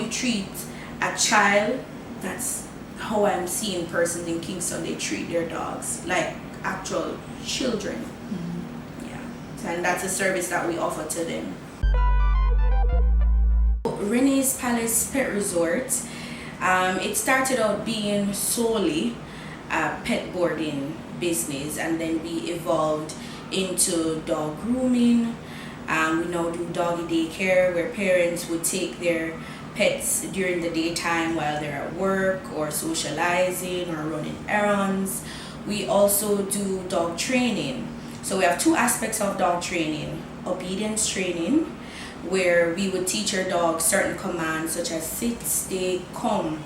you treat a child, that's how I'm seeing persons in Kingston, they treat their dogs like actual children. Yeah, and that's a service that we offer to them. Renee's Palace Pet Resort, it started out being solely a pet boarding business, and then we evolved into dog grooming. We now do doggy daycare where parents would take their pets during the daytime while they're at work or socializing or running errands. We also do dog training. So we have two aspects of dog training: obedience training, where we would teach our dogs certain commands such as sit, stay, come,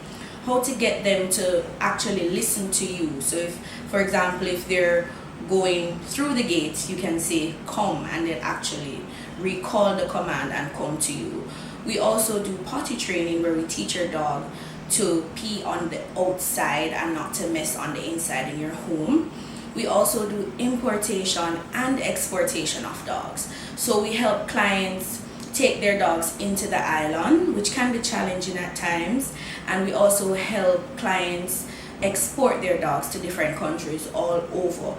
how to get them to actually listen to you. So if, for example, if they're going through the gates, you can say come, and they'll actually recall the command and come to you. We also do potty training, where we teach our dog to pee on the outside and not to mess on the inside in your home. We also do importation and exportation of dogs. So we help clients take their dogs into the island, which can be challenging at times, and we also help clients export their dogs to different countries all over.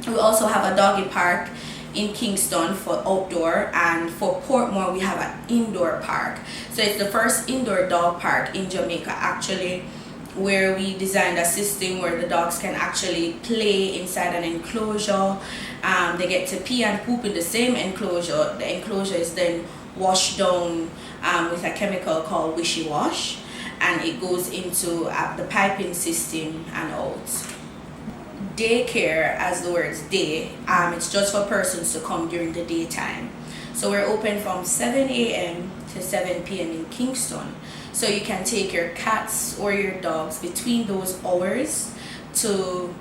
We also have a doggy park in Kingston for outdoor, and for Portmore we have an indoor park. So it's the first indoor dog park in Jamaica actually, where we designed a system where the dogs can actually play inside an enclosure. They get to pee and poop in the same enclosure. The enclosure is then washed down with a chemical called wishy wash, and it goes into the piping system and out. Daycare, as the words day, it's just for persons to come during the daytime. So we're open from 7 a.m. to 7 p.m. in Kingston. So you can take your cats or your dogs between those hours to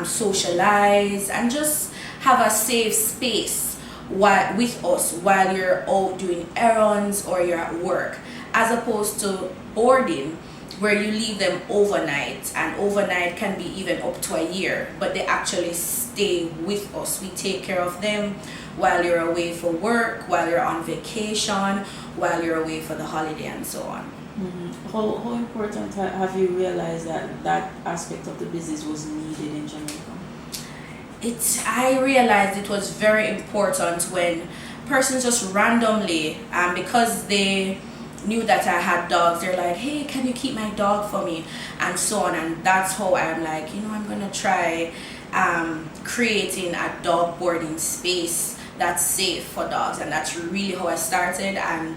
socialize and just have a safe space with us while you're out doing errands or you're at work, as opposed to boarding, where you leave them overnight, and overnight can be even up to a year, but they actually stay with us. We take care of them while you're away for work, while you're on vacation, while you're away for the holiday, and so on. How important have you realized that aspect of the business was needed in Jamaica? I realized it was very important when persons just randomly, because they knew that I had dogs, they're like, hey, can you keep my dog for me, and so on. And that's how I'm like, I'm gonna try creating a dog boarding space that's safe for dogs, and that's really how I started. And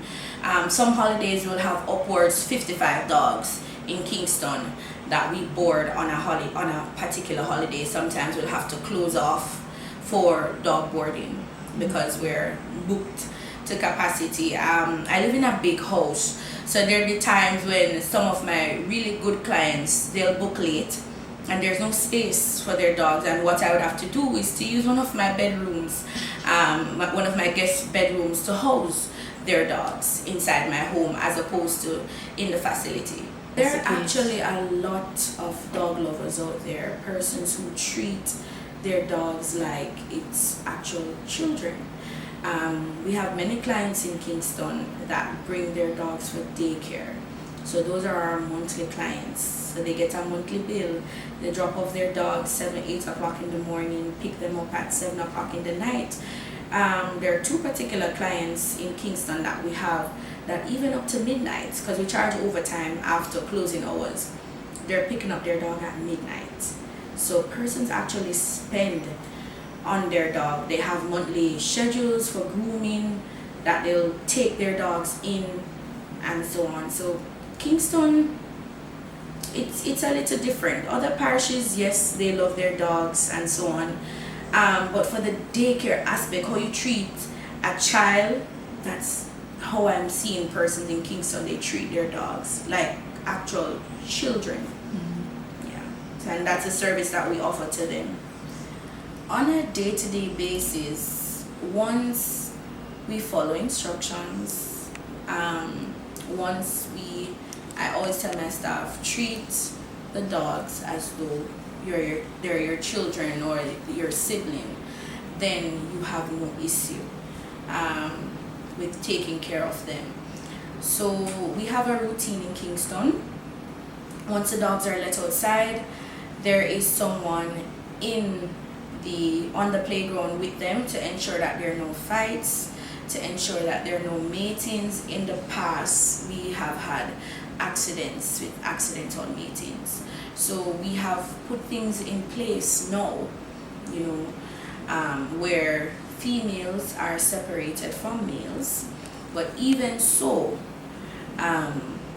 some holidays we'll have upwards 55 dogs in Kingston that we board on a particular holiday. Sometimes we'll have to close off for dog boarding because we're booked to capacity. I live in a big house, so there'll be times when some of my really good clients, they'll book late and there's no space for their dogs, and what I would have to do is to use one of my bedrooms, one of my guest bedrooms, to house their dogs inside my home as opposed to in the facility. There are actually a lot of dog lovers out there, persons who treat their dogs like it's actual children. We have many clients in Kingston that bring their dogs for daycare. So those are our monthly clients. So they get a monthly bill. They drop off their dogs 7, 8 o'clock in the morning, pick them up at 7 o'clock in the night. There are two particular clients in Kingston that we have that even up to midnight, because we charge overtime after closing hours, they're picking up their dog at midnight. So persons actually spend on their dog. They have monthly schedules for grooming that they'll take their dogs in, and so on. So Kingston, it's a little different. Other parishes, yes, they love their dogs and so on, but for the daycare aspect, how you treat a child, that's how I'm seeing persons in Kingston, they treat their dogs like actual children. Yeah, and that's a service that we offer to them. On a day-to-day basis, once we follow instructions, I always tell my staff, treat the dogs as though they're your children or your sibling, then you have no issue with taking care of them. So we have a routine in Kingston. Once the dogs are let outside, there is someone on the playground with them to ensure that there are no fights, to ensure that there are no matings. In the past, we have had accidents with accidental matings. So we have put things in place now, where females are separated from males. But even so,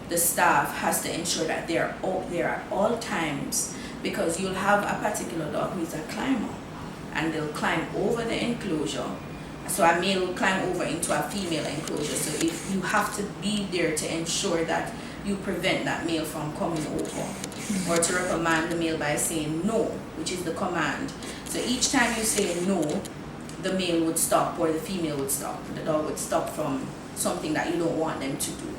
the staff has to ensure that they are out there at all times, because you'll have a particular dog who is a climber, and they'll climb over the enclosure. So a male will climb over into a female enclosure. So if you have to be there to ensure that you prevent that male from coming over, or to reprimand the male by saying no, which is the command. So each time you say no, the male would stop or the female would stop. The dog would stop from something that you don't want them to do.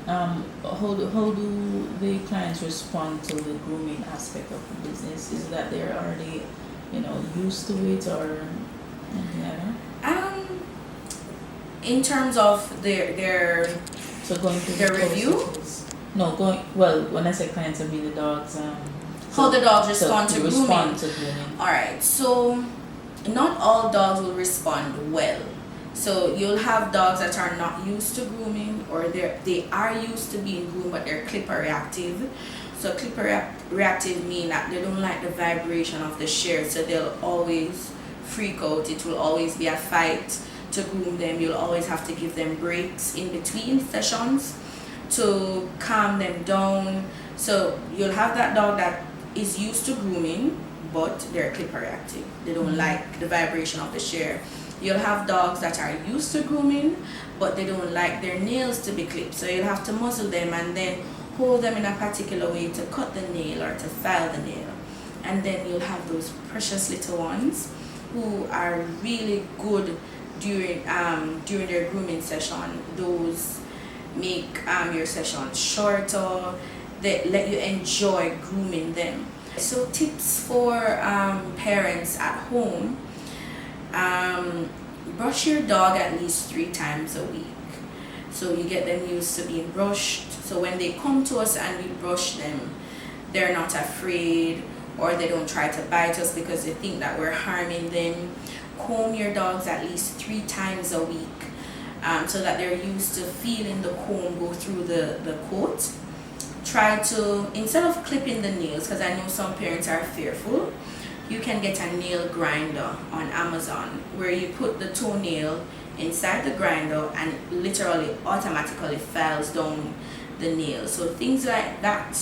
How do the clients respond to the grooming aspect of the business? Is that they're already, used to it, or anything like that? In terms of their So going through their the review? processes. No, when I say clients, I mean the dogs. How the dogs respond to grooming. grooming. Alright, so not all dogs will respond well. So you'll have dogs that are not used to grooming, or they are used to being groomed, but they're clipper reactive. So clipper reactive mean that they don't like the vibration of the shear, so they'll always freak out. It will always be a fight to groom them. You'll always have to give them breaks in between sessions to calm them down. So you'll have that dog that is used to grooming, but they're clipper reactive. They don't like the vibration of the shear. You'll have dogs that are used to grooming, but they don't like their nails to be clipped. So you'll have to muzzle them and then hold them in a particular way to cut the nail or to file the nail. And then you'll have those precious little ones who are really good during their grooming session. Those make your session shorter. They let you enjoy grooming them. So tips for parents at home: brush your dog at least 3 times a week. So you get them used to being brushed. So when they come to us and we brush them, they're not afraid, or they don't try to bite us because they think that we're harming them. Comb your dogs at least 3 times a week, so that they're used to feeling the comb go through the coat. Try to, instead of clipping the nails, because I know some parents are fearful, you can get a nail grinder on Amazon, where you put the toenail inside the grinder and literally automatically files down the nail. So things like that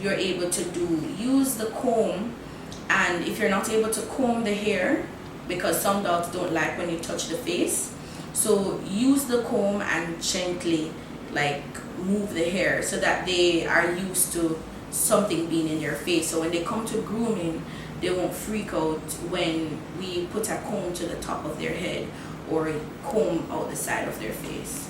you're able to do. Use the comb, and if you're not able to comb the hair, because some dogs don't like when you touch the face, so use the comb and gently move the hair so that they are used to something being in their face. So when they come to grooming, they won't freak out when we put a comb to the top of their head or comb out the side of their face.